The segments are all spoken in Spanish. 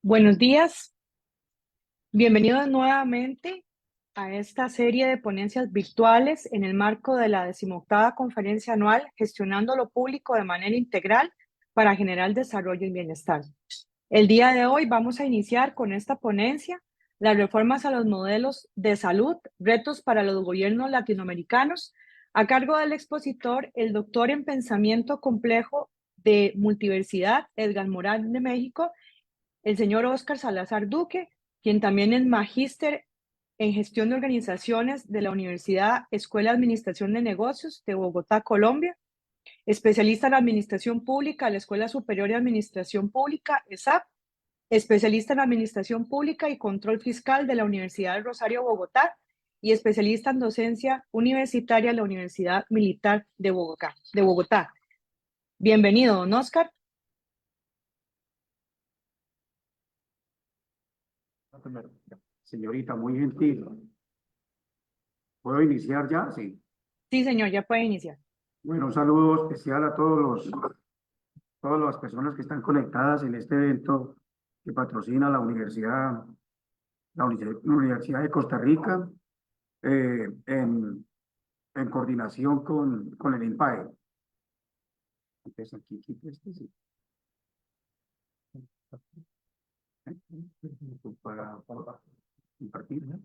Buenos días, bienvenidos nuevamente a esta serie de ponencias virtuales en el marco de la 18ª Conferencia Anual Gestionando lo Público de manera integral para generar desarrollo y bienestar. El día de hoy vamos a iniciar con esta ponencia, las reformas a los modelos de salud, retos para los gobiernos latinoamericanos, a cargo del expositor, el doctor en pensamiento complejo de multiversidad, Edgar Morán de México, el señor Óscar Salazar Duque, quien también es magíster en gestión de organizaciones de la Universidad Escuela de Administración de Negocios de Bogotá, Colombia, especialista en Administración Pública de la Escuela Superior de Administración Pública, ESAP, especialista en Administración Pública y Control Fiscal de la Universidad del Rosario, Bogotá, y especialista en docencia universitaria de la Universidad Militar de Bogotá. Bienvenido, don Óscar. Señorita, muy gentil. ¿Puedo iniciar ya? Sí. Sí, señor, ya puede iniciar. Bueno, un saludo especial a todas las personas que están conectadas en este evento que patrocina la Universidad de Costa Rica, eh, en, en coordinación con el INPAE. Entonces aquí, sí. Para compartir, ¿no?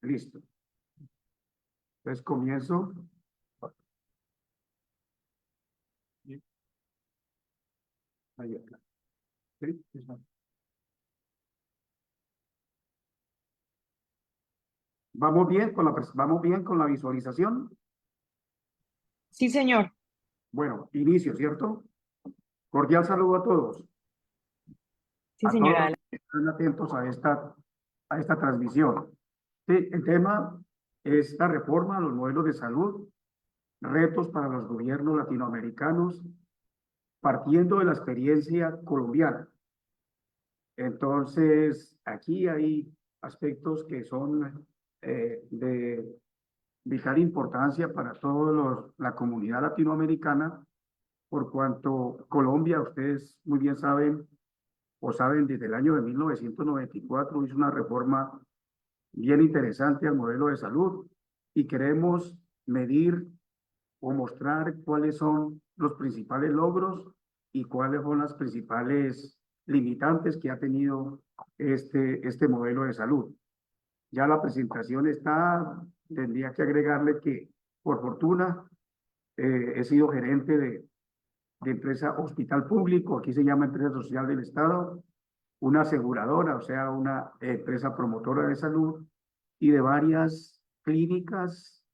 Listo. Entonces comienzo. Ahí está. Sí, ¿Vamos bien con la visualización? Sí, señor. Bueno, inicio, ¿cierto? Cordial saludo a todos. Sí, A todos señora. los que están atentos a esta transmisión. Sí, el tema es la reforma a los modelos de salud, retos para los gobiernos latinoamericanos, partiendo de la experiencia colombiana. Entonces, aquí hay aspectos que son de vital importancia para toda la comunidad latinoamericana, por cuanto Colombia, ustedes muy bien saben, o saben, desde el año de 1994 hizo una reforma bien interesante al modelo de salud y queremos medir o mostrar cuáles son los principales logros y cuáles son las principales limitantes que ha tenido este modelo de salud. Ya la presentación está, tendría que agregarle que, por fortuna, he sido gerente de empresa hospital público, aquí se llama empresa social del Estado, una aseguradora, o sea, una empresa promotora de salud y de varias clínicas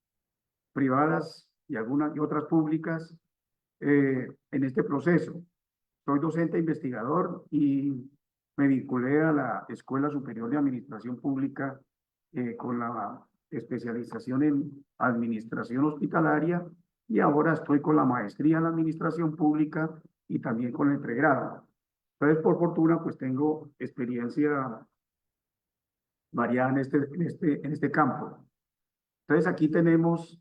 privadas y algunas y otras públicas en este proceso. Soy docente investigador y me vinculé a la Escuela Superior de Administración Pública con la especialización en administración hospitalaria y ahora estoy con la maestría en administración pública y también con el pregrado. Entonces, por fortuna, pues tengo experiencia variada en este campo. Entonces, aquí tenemos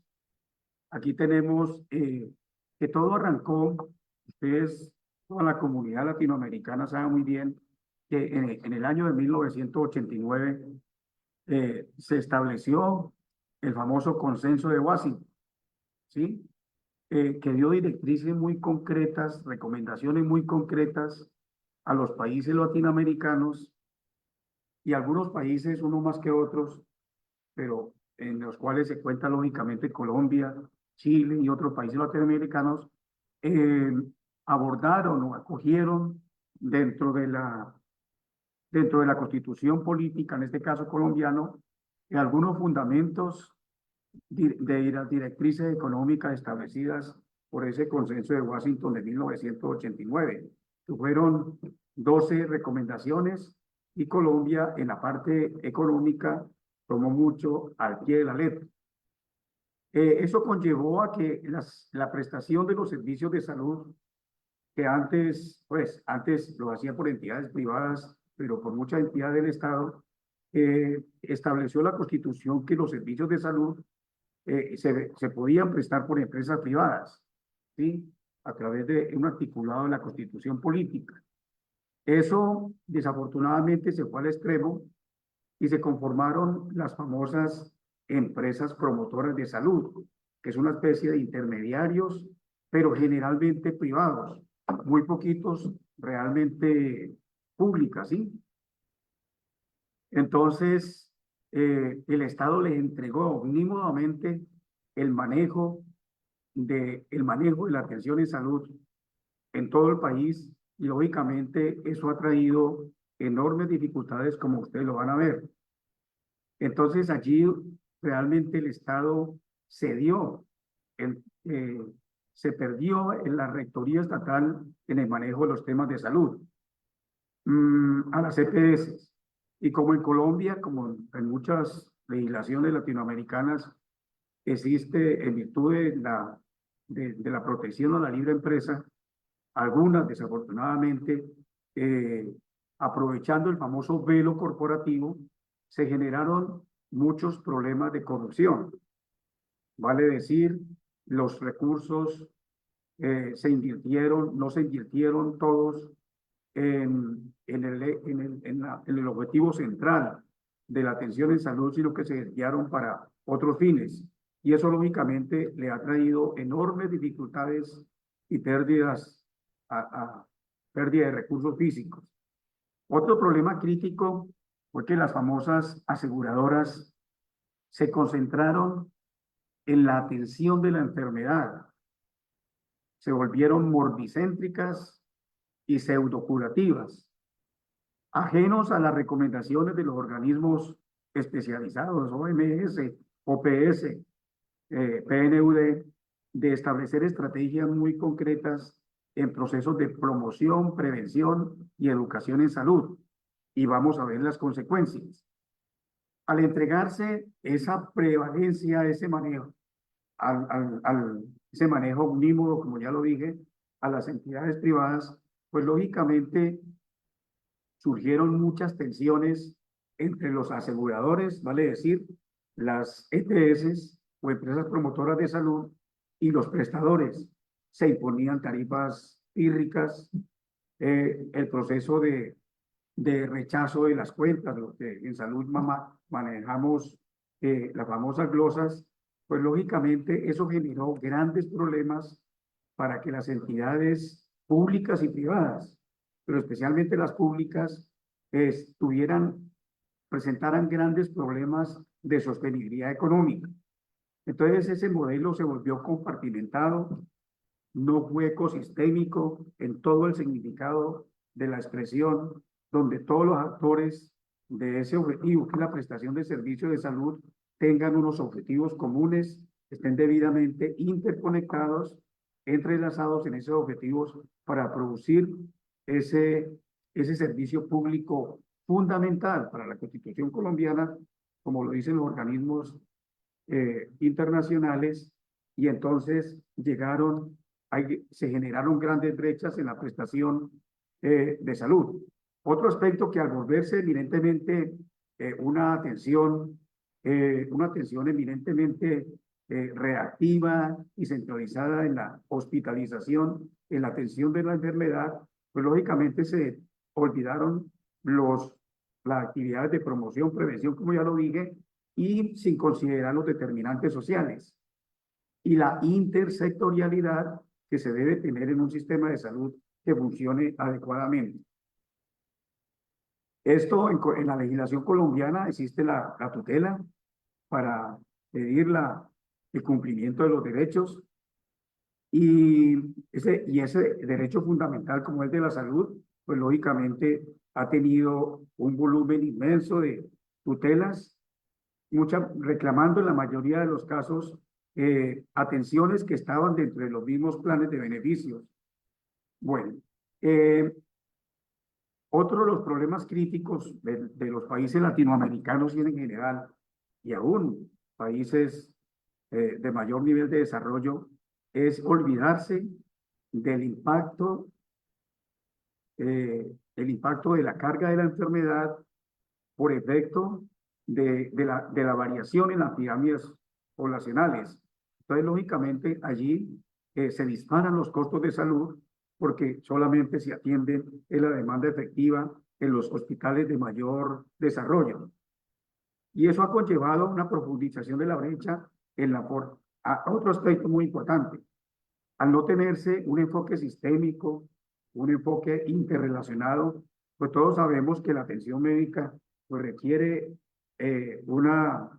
que todo arrancó, ustedes, toda la comunidad latinoamericana sabe muy bien que en el año de 1989 se estableció el famoso Consenso de Washington, ¿sí? Que dio directrices muy concretas, recomendaciones muy concretas a los países latinoamericanos y algunos países, uno más que otros, pero en los cuales se cuenta lógicamente Colombia, Chile y otros países latinoamericanos, eh, abordaron o acogieron dentro de la constitución política, en este caso colombiano, algunos fundamentos de las directrices económicas establecidas por ese consenso de Washington de 1989, que fueron 12 recomendaciones y Colombia en la parte económica tomó mucho al pie de la letra. Eso conllevó a que la prestación de los servicios de salud, que antes lo hacía por entidades privadas, pero por muchas entidades del Estado, estableció la Constitución que los servicios de salud se podían prestar por empresas privadas, ¿sí? a través de un articulado de la Constitución política. Eso, desafortunadamente, se fue al extremo y se conformaron las famosas empresas promotoras de salud, que es una especie de intermediarios, pero generalmente privados, muy poquitos realmente públicas, ¿sí? Entonces, el Estado les entregó mínimamente el manejo el manejo de la atención en salud en todo el país y lógicamente eso ha traído enormes dificultades como ustedes lo van a ver. Entonces allí realmente el Estado cedió, el, eh, se perdió en la rectoría estatal en el manejo de los temas de salud a las EPS. Y como en Colombia, como en muchas legislaciones latinoamericanas, existe en virtud de la protección a la libre empresa, algunas desafortunadamente, eh, aprovechando el famoso velo corporativo, se generaron muchos problemas de corrupción. Vale decir, los recursos no se invirtieron todos en el objetivo central de la atención en salud, sino que se desviaron para otros fines. Y eso lógicamente le ha traído enormes dificultades y pérdidas, pérdida de recursos físicos. Otro problema crítico fue que las famosas aseguradoras se concentraron en la atención de la enfermedad, se volvieron morbicéntricas y pseudocurativas, ajenos a las recomendaciones de los organismos especializados, OMS, OPS, PNUD, de establecer estrategias muy concretas en procesos de promoción, prevención y educación en salud. Y vamos a ver las consecuencias. Al entregarse esa prevalencia, ese manejo, ese manejo omnímodo, como ya lo dije, a las entidades privadas, pues lógicamente surgieron muchas tensiones entre los aseguradores, vale decir, las EPS o empresas promotoras de salud y los prestadores. Se imponían tarifas pírricas, el proceso de rechazo de las cuentas, lo que en salud manejamos las famosas glosas, pues lógicamente eso generó grandes problemas para que las entidades públicas y privadas, pero especialmente las públicas, presentaran grandes problemas de sostenibilidad económica. Entonces ese modelo se volvió compartimentado, no fue ecosistémico en todo el significado de la expresión, donde todos los actores de ese objetivo, que es la prestación de servicios de salud, tengan unos objetivos comunes, estén debidamente interconectados, entrelazados en esos objetivos para producir ese servicio público fundamental para la Constitución colombiana, como lo dicen los organismos internacionales, y entonces se generaron grandes brechas en la prestación de salud. Otro aspecto que al volverse eminentemente una atención eminentemente reactiva y centralizada en la hospitalización, en la atención de la enfermedad, pues lógicamente se olvidaron las actividades de promoción, prevención, como ya lo dije, y sin considerar los determinantes sociales y la intersectorialidad que se debe tener en un sistema de salud que funcione adecuadamente. Esto en la legislación colombiana existe la tutela para pedir el cumplimiento de los derechos y ese derecho fundamental como es de la salud, pues lógicamente ha tenido un volumen inmenso de tutelas, reclamando en la mayoría de los casos atenciones que estaban dentro de los mismos planes de beneficios. Bueno, otro de los problemas críticos de los países latinoamericanos y en general, y aún países de mayor nivel de desarrollo, es olvidarse del el impacto de la carga de la enfermedad por efecto de la variación en las pirámides poblacionales. Entonces, lógicamente, allí se disparan los costos de salud porque solamente se atienden en la demanda efectiva en los hospitales de mayor desarrollo. Y eso ha conllevado una profundización de la brecha en la otro aspecto muy importante. Al no tenerse un enfoque sistémico, un enfoque interrelacionado, pues todos sabemos que la atención médica pues requiere una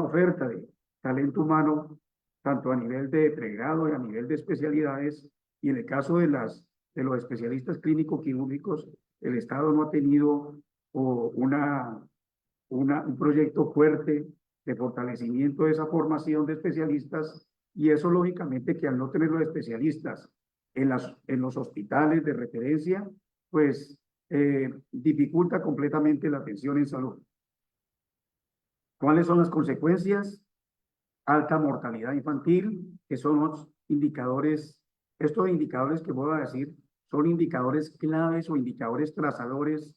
oferta de talento humano, tanto a nivel de pregrado y a nivel de especialidades, y en el caso de los especialistas clínico-quirúrgicos, el Estado no ha tenido un proyecto fuerte de fortalecimiento de esa formación de especialistas, y eso lógicamente que al no tener los especialistas en los hospitales de referencia, pues dificulta completamente la atención en salud. ¿Cuáles son las consecuencias? Alta mortalidad infantil, que son los indicadores, estos indicadores que voy a decir, son indicadores claves o indicadores trazadores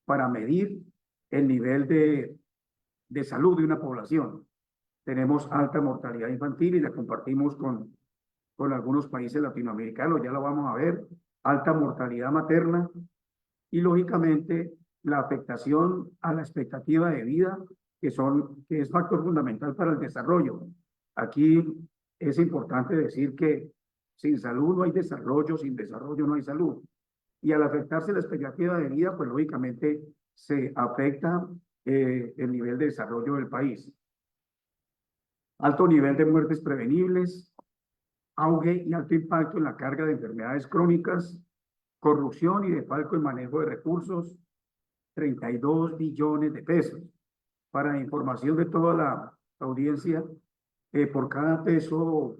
para medir el nivel de salud de una población. Tenemos alta mortalidad infantil y la compartimos con algunos países latinoamericanos, ya lo vamos a ver, alta mortalidad materna y lógicamente la afectación a la expectativa de vida, que es factor fundamental para el desarrollo. Aquí es importante decir que sin salud no hay desarrollo, sin desarrollo no hay salud. Y al afectarse la expectativa de vida, pues lógicamente se afecta el nivel de desarrollo del país. Alto nivel de muertes prevenibles, auge y alto impacto en la carga de enfermedades crónicas, corrupción y desfalco en manejo de recursos, 32 billones de pesos. Para información de toda la audiencia, por cada peso,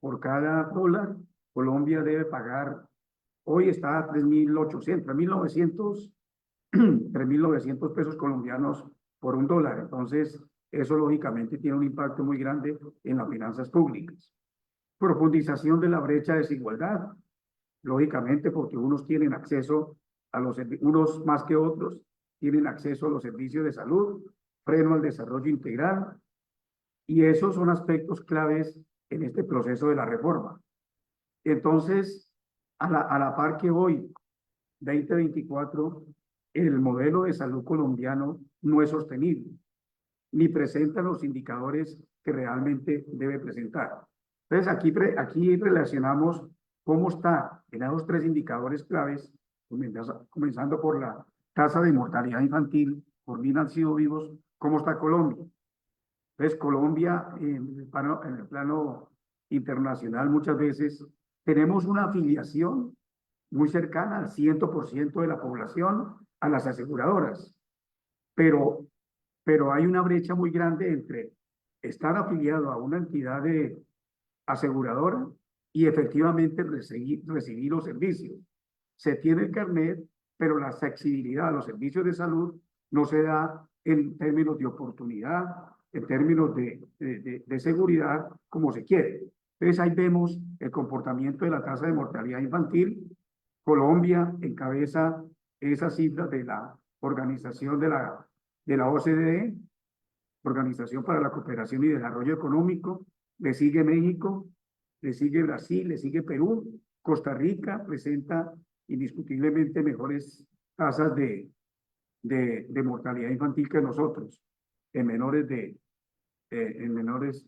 por cada dólar, Colombia debe pagar, hoy está a 3.800, 3.900 pesos colombianos por un dólar. Entonces, eso lógicamente tiene un impacto muy grande en las finanzas públicas. Profundización de la brecha de desigualdad, lógicamente porque unos tienen acceso a unos más que otros, tienen acceso a los servicios de salud, freno al desarrollo integral, y esos son aspectos claves en este proceso de la reforma. Entonces, a la par que hoy, 2024, el modelo de salud colombiano no es sostenible, ni presenta los indicadores que realmente debe presentar. Entonces, aquí relacionamos cómo está en esos tres indicadores claves, comenzando por la tasa de mortalidad infantil por mil nacidos vivos, cómo está Colombia. Entonces, Colombia, en el plano internacional, muchas veces tenemos una afiliación muy cercana al 100% de la población a las aseguradoras, pero, pero hay una brecha muy grande entre estar afiliado a una entidad de aseguradora y efectivamente recibir los servicios. Se tiene el carnet, pero la accesibilidad a los servicios de salud no se da en términos de oportunidad, en términos de seguridad, como se quiere. Entonces ahí vemos el comportamiento de la tasa de mortalidad infantil. Colombia encabeza esas cifras de la organización de la OCDE, Organización para la Cooperación y Desarrollo Económico, le sigue México, le sigue Brasil, le sigue Perú, Costa Rica presenta indiscutiblemente mejores tasas de mortalidad infantil que nosotros, en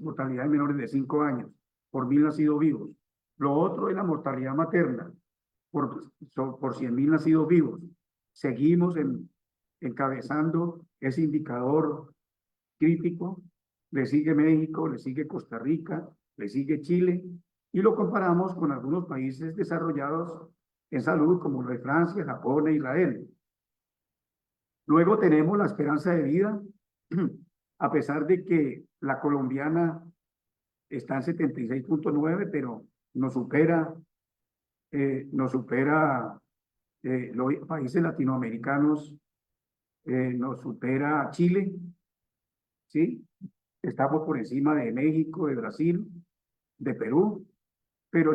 mortalidad en menores de 5 años, por mil nacidos vivos. Lo otro es la mortalidad materna, por 100.000 nacidos vivos. Seguimos encabezando ese indicador crítico, le sigue México, le sigue Costa Rica, le sigue Chile, y lo comparamos con algunos países desarrollados en salud como lo de Francia, Japón e Israel. Luego tenemos la esperanza de vida, a pesar de que la colombiana está en 76.9, pero nos supera los países latinoamericanos, nos supera Chile, ¿sí? Estamos por encima de México, de Brasil, de Perú, pero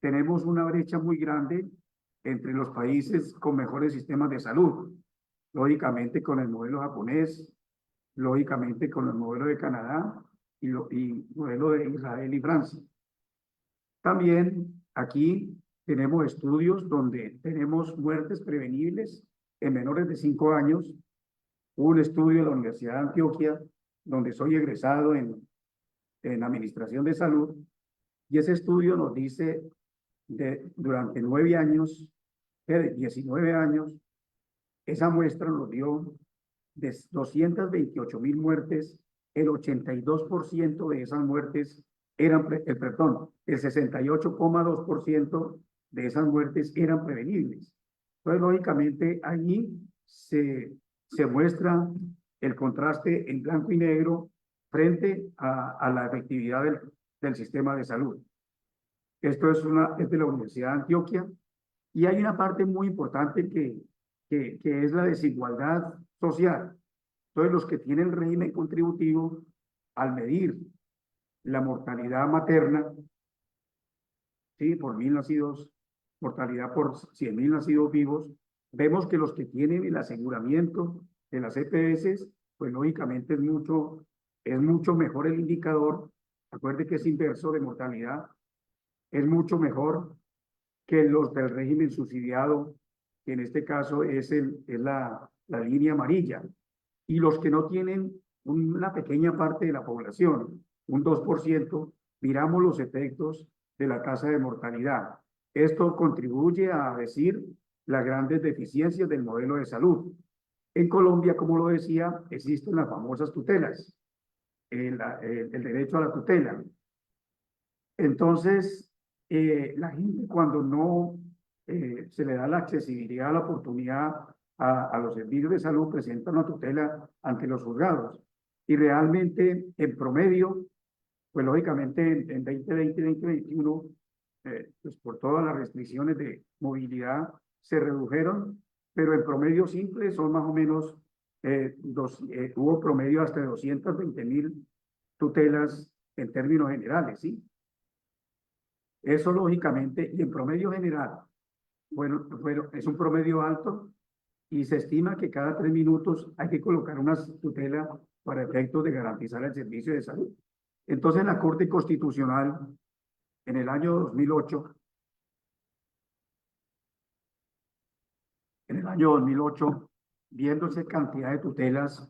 tenemos una brecha muy grande entre los países con mejores sistemas de salud. Lógicamente con el modelo japonés, lógicamente con el modelo de Canadá y modelo de Israel y Francia. También aquí tenemos estudios donde tenemos muertes prevenibles en menores de 5 años. Hubo un estudio de la Universidad de Antioquia, donde soy egresado en Administración de Salud, y ese estudio nos dice durante 9 años, 19 años, esa muestra nos dio de 228.000 muertes, el 82% de esas muertes eran, perdón, el 68,2% de esas muertes eran prevenibles. Entonces, lógicamente, allí se muestra el contraste en blanco y negro frente a la efectividad del sistema de salud. Esto es de la Universidad de Antioquia, y hay una parte muy importante que es la desigualdad social. Entonces, los que tienen régimen contributivo, al medir la mortalidad materna, ¿sí? Por 1.000 nacidos, mortalidad por 100.000 nacidos vivos, vemos que los que tienen el aseguramiento de las EPS, pues lógicamente es mucho mejor el indicador. Acuerde que es inverso de mortalidad, es mucho mejor que los del régimen subsidiado, que en este caso es la línea amarilla. Y los que no tienen una pequeña parte de la población, un 2%, miramos los efectos de la tasa de mortalidad. Esto contribuye a decir las grandes deficiencias del modelo de salud. En Colombia, como lo decía, existen las famosas tutelas, el derecho a la tutela. Entonces, la gente cuando no se le da la accesibilidad, la oportunidad a los servicios de salud, presenta una tutela ante los juzgados. Y realmente, en promedio, pues lógicamente en 2020 y 2021, pues por todas las restricciones de movilidad se redujeron, pero en promedio simple son más o menos, hubo promedio hasta 220.000 tutelas en términos generales, ¿sí? Eso lógicamente, y en promedio general, bueno, es un promedio alto, y se estima que cada 3 minutos hay que colocar una tutela para efectos de garantizar el servicio de salud. Entonces, la Corte Constitucional, en el año 2008, viendo esa cantidad de tutelas,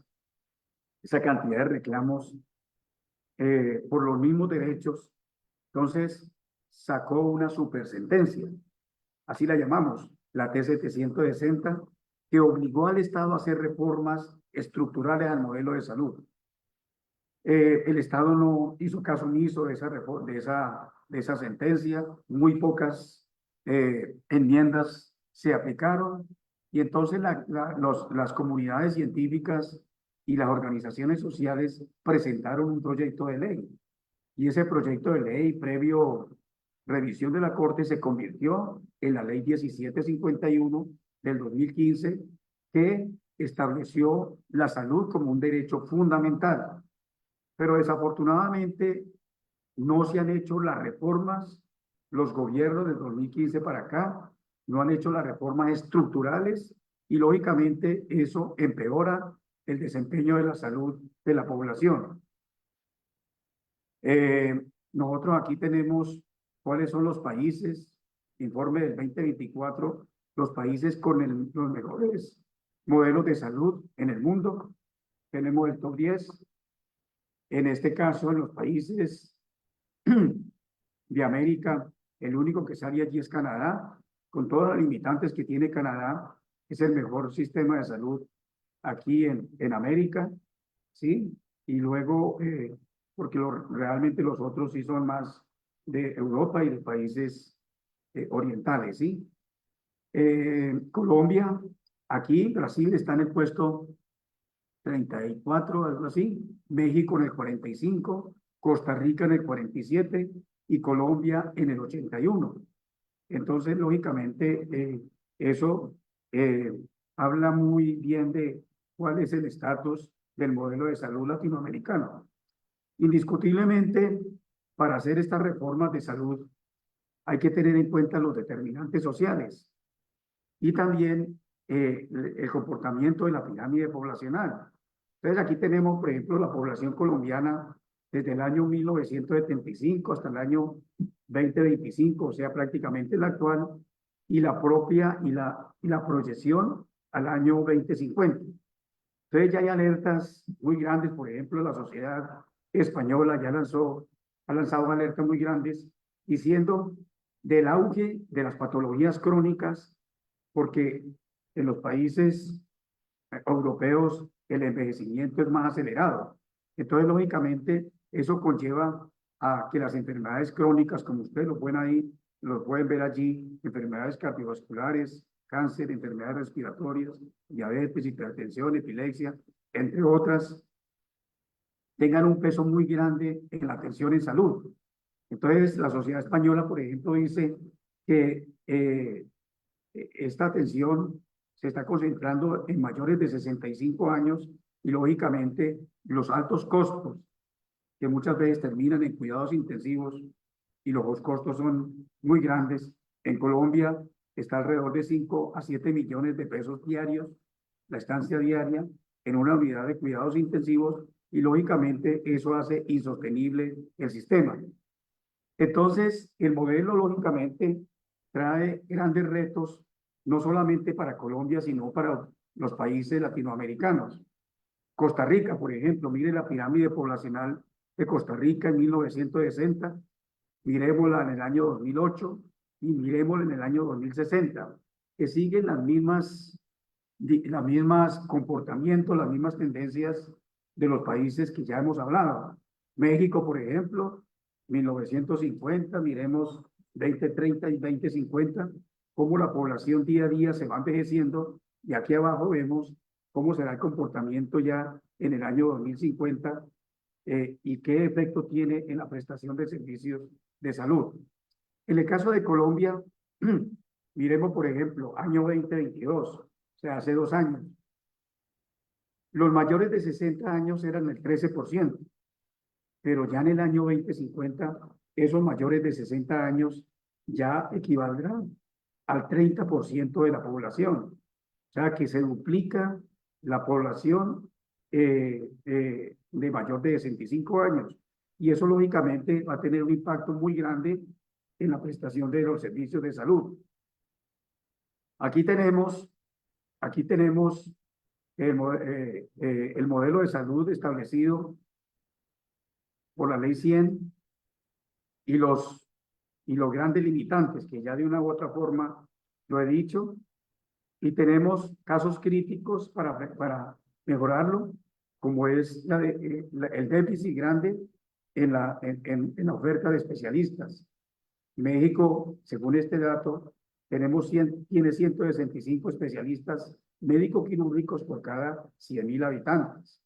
esa cantidad de reclamos por los mismos derechos, entonces sacó una supersentencia, así la llamamos, la T-760, que obligó al Estado a hacer reformas estructurales al modelo de salud. El Estado no hizo caso omiso de esa sentencia, muy pocas enmiendas se aplicaron, y entonces las comunidades científicas y las organizaciones sociales presentaron un proyecto de ley, y ese proyecto de ley, previo revisión de la Corte, se convirtió en la Ley 1751 del 2015, que estableció la salud como un derecho fundamental. Pero desafortunadamente no se han hecho las reformas, los gobiernos del 2015 para acá no han hecho las reformas estructurales, y lógicamente eso empeora el desempeño de la salud de la población. Nosotros aquí tenemos cuáles son los países, informe del 2024, los países con los mejores modelos de salud en el mundo. Tenemos el top 10. En este caso, en los países de América, el único que sale allí es Canadá, con todas las limitantes que tiene Canadá. Es el mejor sistema de salud aquí en América, ¿sí? Y luego, porque realmente los otros sí son más de Europa y de países orientales, ¿sí? Colombia, aquí, Brasil está en el puesto 34, algo así, México en el 45, Costa Rica en el 47 y Colombia en el 81. Entonces, lógicamente, eso habla muy bien de cuál es el estatus del modelo de salud latinoamericano. Indiscutiblemente, para hacer estas reformas de salud hay que tener en cuenta los determinantes sociales y también el comportamiento de la pirámide poblacional. Entonces, aquí tenemos, por ejemplo, la población colombiana desde el año 1975 hasta el año 2025, o sea, prácticamente la actual, y la propia y la proyección al año 2050. Entonces ya hay alertas muy grandes, por ejemplo, la sociedad española ha lanzado alertas muy grandes diciendo del auge de las patologías crónicas, porque en los países europeos el envejecimiento es más acelerado. Entonces, lógicamente, eso conlleva a que las enfermedades crónicas, como ustedes lo pueden ver allí, enfermedades cardiovasculares, cáncer, enfermedades respiratorias, diabetes, hipertensión, epilepsia, entre otras, tengan un peso muy grande en la atención en salud. Entonces, la sociedad española, por ejemplo, dice que esta atención se está concentrando en mayores de 65 años y, lógicamente, los altos costos que muchas veces terminan en cuidados intensivos y los costos son muy grandes. En Colombia está alrededor de 5 a 7 millones de pesos diarios la estancia diaria en una unidad de cuidados intensivos y, lógicamente, eso hace insostenible el sistema. Entonces, el modelo, lógicamente, trae grandes retos, no solamente para Colombia, sino para los países latinoamericanos. Costa Rica, por ejemplo, mire la pirámide poblacional de Costa Rica en 1960, miremosla en el año 2008 y miremosla en el año 2060, que siguen las mismas comportamientos, las mismas tendencias de los países que ya hemos hablado. México, por ejemplo, 1950, miremos 2030 y 2050, cómo la población día a día se va envejeciendo, y aquí abajo vemos cómo será el comportamiento ya en el año 2050 y qué efecto tiene en la prestación de servicios de salud. En el caso de Colombia, miremos, por ejemplo, año 2022, o sea, hace 2 años. Los mayores de 60 años eran el 13%, pero ya en el año 2050, esos mayores de 60 años ya equivaldrán al 30% de la población. O sea, que se duplica la población de mayor de 65 años. Y eso, lógicamente, va a tener un impacto muy grande en la prestación de los servicios de salud. Aquí tenemos, aquí tenemos el modelo de salud establecido por la Ley 100 y los grandes limitantes, que ya de una u otra forma lo he dicho, y tenemos casos críticos para mejorarlo, como es el déficit grande en la oferta de especialistas. México, según este dato, tiene 165 especialistas médico-quirúrgicos por cada 100.000 habitantes.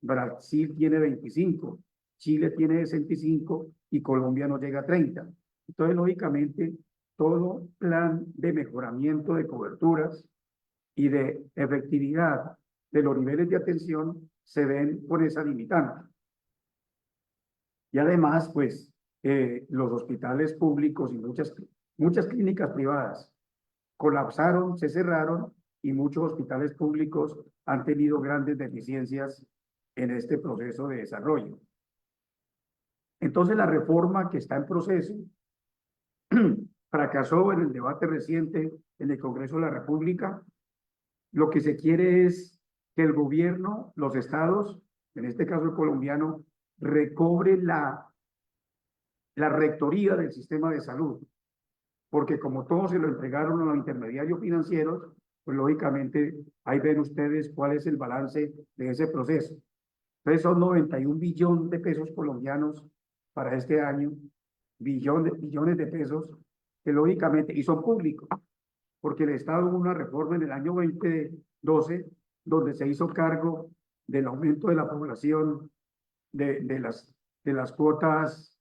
Brasil tiene 25, Chile tiene 65 y Colombia no llega a 30. Entonces, lógicamente, todo plan de mejoramiento de coberturas y de efectividad de los niveles de atención se ven con esa limitante. Y además, pues, los hospitales públicos y muchas clínicas privadas colapsaron, se cerraron, y muchos hospitales públicos han tenido grandes deficiencias en este proceso de desarrollo. Entonces, la reforma que está en proceso fracasó en el debate reciente en el Congreso de la República. Lo que se quiere es que el gobierno, los estados, en este caso el colombiano, recobre la rectoría del sistema de salud, porque como todos se lo entregaron a los intermediarios financieros, pues lógicamente ahí ven ustedes cuál es el balance de ese proceso. Entonces son 91 billones de pesos colombianos para este año, billones de pesos que lógicamente, y son públicos, porque el Estado hubo una reforma en el año 2012 donde se hizo cargo del aumento de la población, de las cuotas,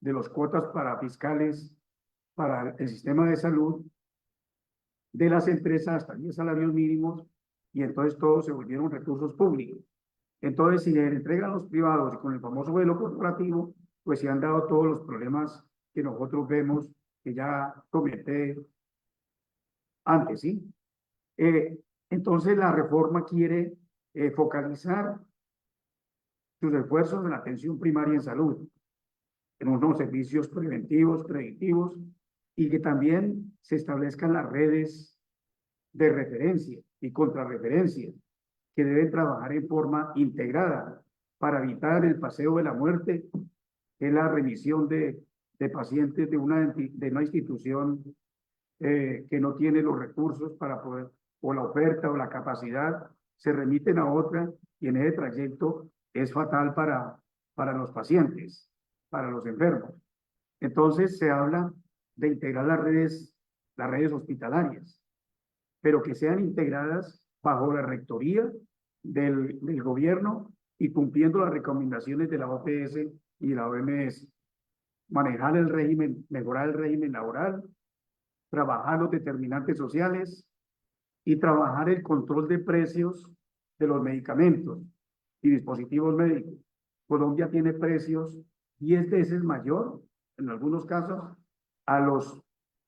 de las cuotas para fiscales para el sistema de salud de las empresas hasta 10 salarios mínimos, y entonces todos se volvieron recursos públicos. Entonces, si le entregan a los privados y con el famoso modelo corporativo, pues se han dado todos los problemas que nosotros vemos, que ya comenté antes, ¿sí? Entonces, la reforma quiere focalizar sus esfuerzos en la atención primaria en salud, en unos servicios preventivos, predictivos, y que también se establezcan las redes de referencia y contrarreferencia que deben trabajar en forma integrada para evitar el paseo de la muerte, que es la remisión de pacientes de una institución que no tiene los recursos para poder, o la oferta o la capacidad, se remiten a otra y en ese trayecto es fatal para los pacientes, para los enfermos. Entonces se habla de integrar las redes hospitalarias, pero que sean integradas bajo la rectoría del gobierno y cumpliendo las recomendaciones de la OPS y la OMS. Manejar el régimen, mejorar el régimen laboral, trabajar los determinantes sociales y trabajar el control de precios de los medicamentos y dispositivos médicos. Colombia tiene precios 10 veces mayor, en algunos casos, a los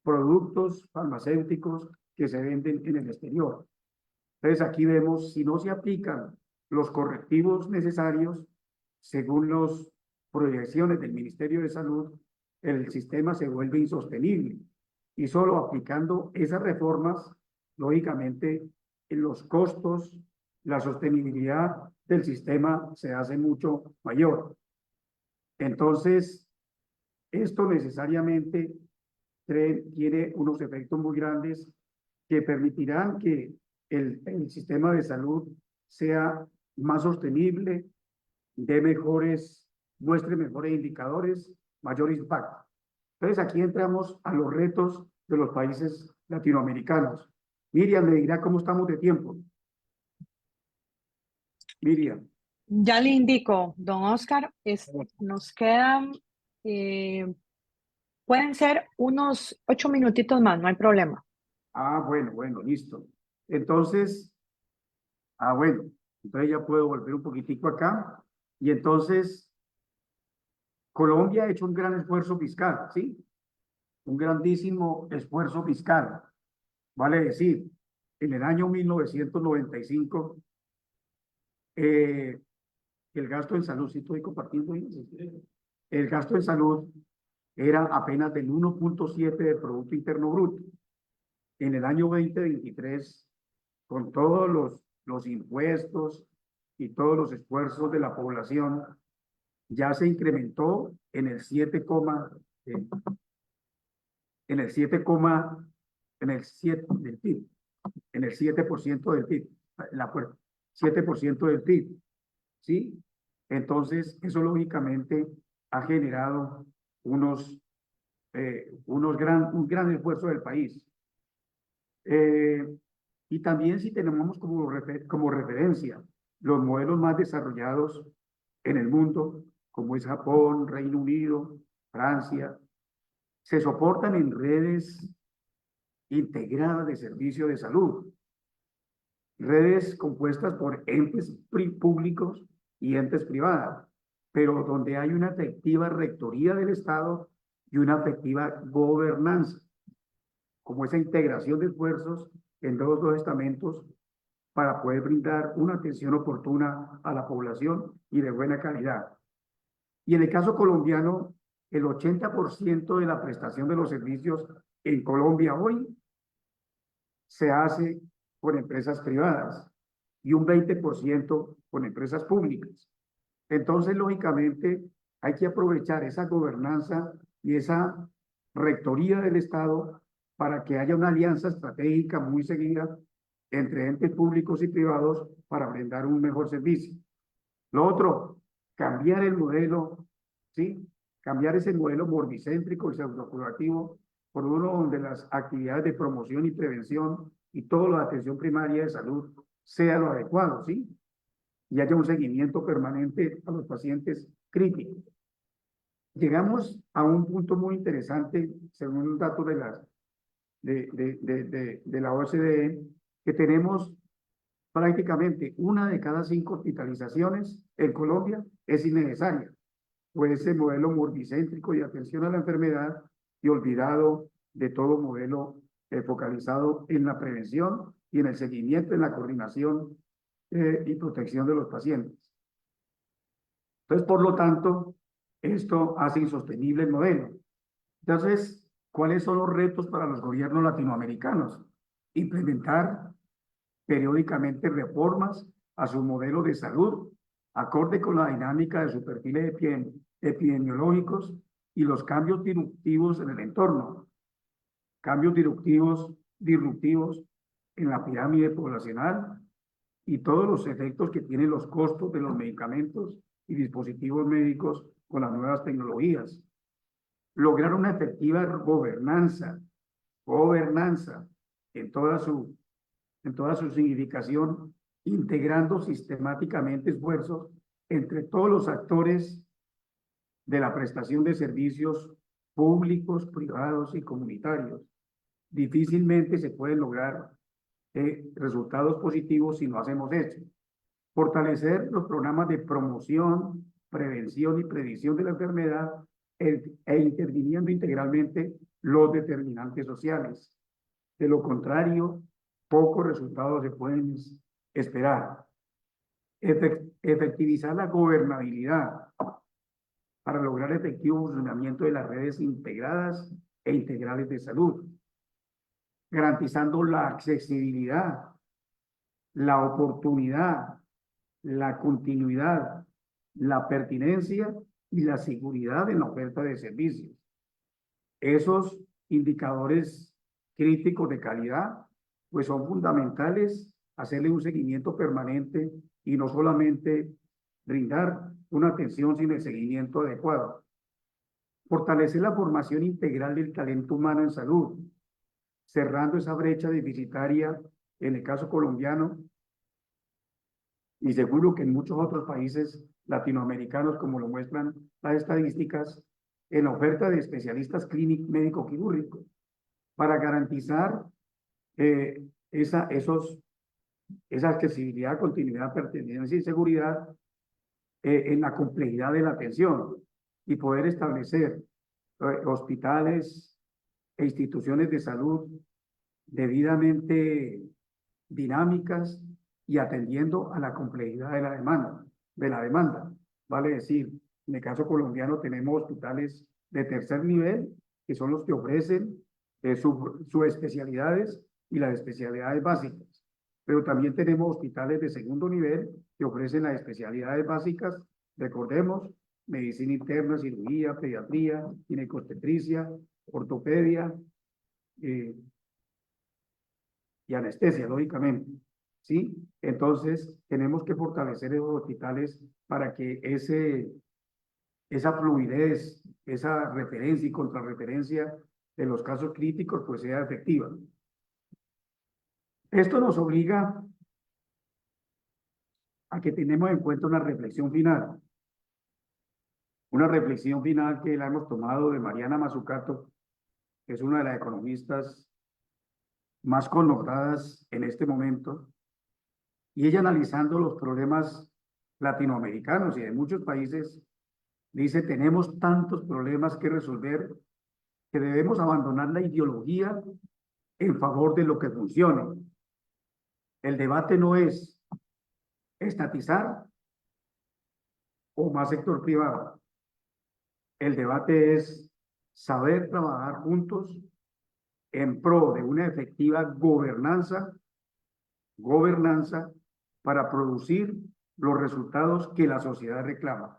productos farmacéuticos que se venden en el exterior. Entonces aquí vemos, si no se aplican los correctivos necesarios, según las proyecciones del Ministerio de Salud, el sistema se vuelve insostenible. Y solo aplicando esas reformas, lógicamente, los costos, la sostenibilidad del sistema se hace mucho mayor. Entonces, esto necesariamente tiene unos efectos muy grandes que permitirán que el sistema de salud sea más sostenible, muestre mejores indicadores, mayor impacto. Entonces aquí entramos a los retos de los países latinoamericanos. Miriam, me dirá cómo estamos de tiempo. Miriam. Ya le indico, don Oscar, nos quedan, pueden ser unos 8 minutitos más, no hay problema. Bueno, listo. Entonces, bueno, entonces ya puedo volver un poquitico acá. Y entonces, Colombia ha hecho un gran esfuerzo fiscal, ¿sí? Un grandísimo esfuerzo fiscal. Vale decir, en el año 1995, el gasto en salud, si estoy compartiendo, el gasto en salud era apenas del 1.7 del Producto Interno Bruto. En el año 2023, con todos los impuestos y todos los esfuerzos de la población, ya se incrementó en el 7, en el 7, en el 7 del PIB, en el 7% del PIB, la 7% del PIB, ¿sí? Entonces, eso lógicamente ha generado un gran esfuerzo del país. Y también si tenemos como referencia los modelos más desarrollados en el mundo, como es Japón, Reino Unido, Francia, se soportan en redes integradas de servicio de salud, redes compuestas por entes públicos y entes privadas, pero donde hay una efectiva rectoría del Estado y una efectiva gobernanza, como esa integración de esfuerzos en todos los estamentos para poder brindar una atención oportuna a la población y de buena calidad. Y en el caso colombiano, el 80% de la prestación de los servicios en Colombia hoy se hace con empresas privadas y un 20% con empresas públicas. Entonces, lógicamente, hay que aprovechar esa gobernanza y esa rectoría del Estado para que haya una alianza estratégica muy seguida entre entes públicos y privados para brindar un mejor servicio. Lo otro, cambiar el modelo, ¿sí? Cambiar ese modelo morbicéntrico y pseudocurativo por uno donde las actividades de promoción y prevención y toda la atención primaria de salud sea lo adecuado, ¿sí? Y haya un seguimiento permanente a los pacientes críticos. Llegamos a un punto muy interesante, según un dato de la OCDE, que tenemos prácticamente 1 de cada 5 hospitalizaciones en Colombia es innecesaria, pues ese modelo morbicéntrico y atención a la enfermedad y olvidado de todo modelo focalizado en la prevención y en el seguimiento, en la coordinación y protección de los pacientes. Entonces, por lo tanto, esto hace insostenible el modelo. Entonces, ¿cuáles son los retos para los gobiernos latinoamericanos? Implementar periódicamente reformas a su modelo de salud, acorde con la dinámica de sus perfiles epidemiológicos y los cambios disruptivos en el entorno, cambios disruptivos en la pirámide poblacional y todos los efectos que tienen los costos de los medicamentos y dispositivos médicos con las nuevas tecnologías. Lograr una efectiva gobernanza en toda su significación, integrando sistemáticamente esfuerzos entre todos los actores de la prestación de servicios públicos, privados y comunitarios. Difícilmente se pueden lograr resultados positivos si no hacemos eso. Fortalecer los programas de promoción, prevención y predicción de la enfermedad interviniendo integralmente los determinantes sociales. De lo contrario, pocos resultados se pueden esperar. Efectivizar la gobernabilidad para lograr efectivo funcionamiento de las redes integradas e integrales de salud, garantizando la accesibilidad, la oportunidad, la continuidad, la pertinencia y la seguridad en la oferta de servicios. Esos indicadores críticos de calidad, pues son fundamentales hacerle un seguimiento permanente y no solamente brindar una atención sin el seguimiento adecuado. Fortalecer la formación integral del talento humano en salud, cerrando esa brecha deficitaria en el caso colombiano y seguro que en muchos otros países latinoamericanos, como lo muestran las estadísticas, en la oferta de especialistas clínicos médico-quirúrgicos, para garantizar esa accesibilidad, continuidad, pertenencia y seguridad en la complejidad de la atención y poder establecer hospitales e instituciones de salud debidamente dinámicas y atendiendo a la complejidad de la demanda. Vale decir, en el caso colombiano tenemos hospitales de tercer nivel, que son los que ofrecen sus especialidades y las especialidades básicas. Pero también tenemos hospitales de segundo nivel que ofrecen las especialidades básicas, recordemos, medicina interna, cirugía, pediatría, ginecobstetricia, ortopedia y anestesia, lógicamente. ¿Sí? Entonces, tenemos que fortalecer esos hospitales para que esa fluidez, esa referencia y contrarreferencia de los casos críticos, pues sea efectiva. Esto nos obliga a que tenemos en cuenta una reflexión final que la hemos tomado de Mariana Mazzucato, que es una de las economistas más connotadas en este momento, y ella analizando los problemas latinoamericanos y de muchos países, dice, tenemos tantos problemas que resolver que debemos abandonar la ideología en favor de lo que funcione. El debate no es estatizar o más sector privado. El debate es saber trabajar juntos en pro de una efectiva gobernanza para producir los resultados que la sociedad reclama.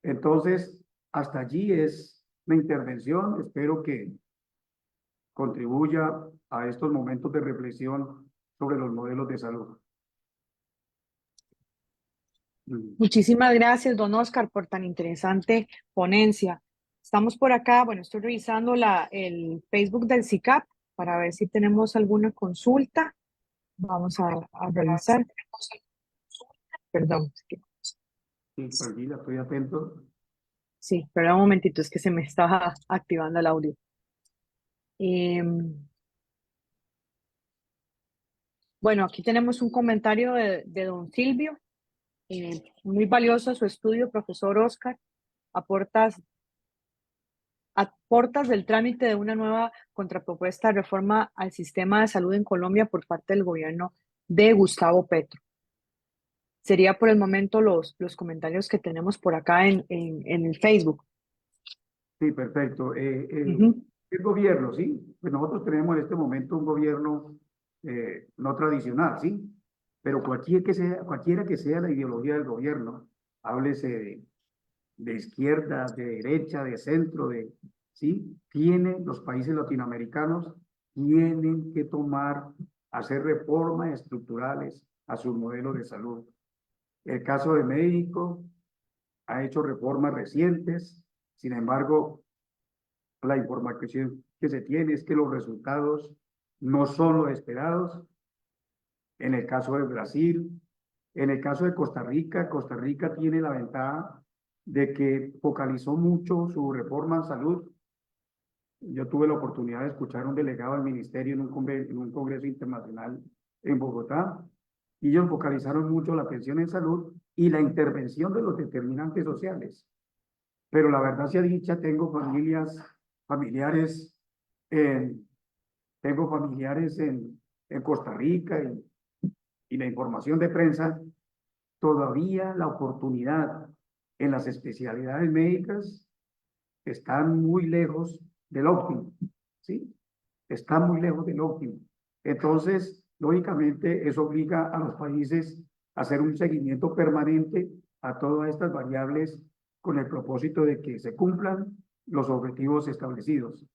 Entonces, hasta allí es mi intervención. Espero que contribuya a estos momentos de reflexión sobre los modelos de salud. Muchísimas gracias, don Oscar, por tan interesante ponencia. Estamos por acá, bueno, estoy revisando el Facebook del CICAP para ver si tenemos alguna consulta. Vamos a revisar. Perdón. Sí, tranquila, estoy atento. Sí, pero un momentito, es que se me estaba activando el audio. Bueno, aquí tenemos un comentario de don Silvio. Muy valioso su estudio, profesor Oscar. Aportas del trámite de una nueva contrapropuesta de reforma al sistema de salud en Colombia por parte del gobierno de Gustavo Petro. Sería por el momento los comentarios que tenemos por acá en el Facebook. Sí, perfecto. Ujú. El gobierno, ¿sí? Pues nosotros tenemos en este momento un gobierno no tradicional, ¿sí? Pero cualquiera que sea la ideología del gobierno, háblese de izquierda, de derecha, de centro, ¿sí? Los países latinoamericanos tienen que hacer reformas estructurales a sus modelos de salud. El caso de México ha hecho reformas recientes, sin embargo, la información que se tiene es que los resultados no son los esperados. En el caso de Brasil, en el caso de Costa Rica tiene la ventaja de que focalizó mucho su reforma en salud. Yo tuve la oportunidad de escuchar a un delegado del ministerio en un congreso internacional en Bogotá, y ellos focalizaron mucho la atención en salud y la intervención de los determinantes sociales. Pero la verdad sea dicha, familiares en, tengo familiares en Costa Rica, y la información de prensa, todavía la oportunidad en las especialidades médicas están muy lejos del óptimo, ¿sí? Están muy lejos del óptimo. Entonces, lógicamente, eso obliga a los países a hacer un seguimiento permanente a todas estas variables con el propósito de que se cumplan los objetivos establecidos.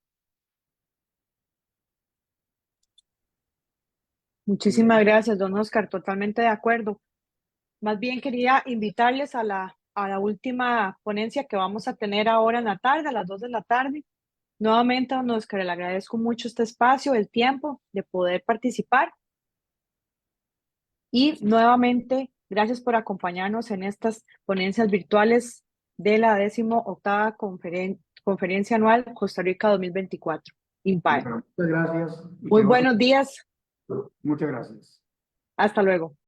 Muchísimas gracias, don Oscar, totalmente de acuerdo. Más bien quería invitarles a la última ponencia que vamos a tener ahora en la tarde, a las 2 de la tarde. Nuevamente, don Oscar, le agradezco mucho este espacio, el tiempo de poder participar y nuevamente gracias por acompañarnos en estas ponencias virtuales de la 18ª Conferencia Anual Costa Rica 2024, IMPAE. Muchas gracias y Muy que otro. buenos días, Muchas gracias. hasta luego.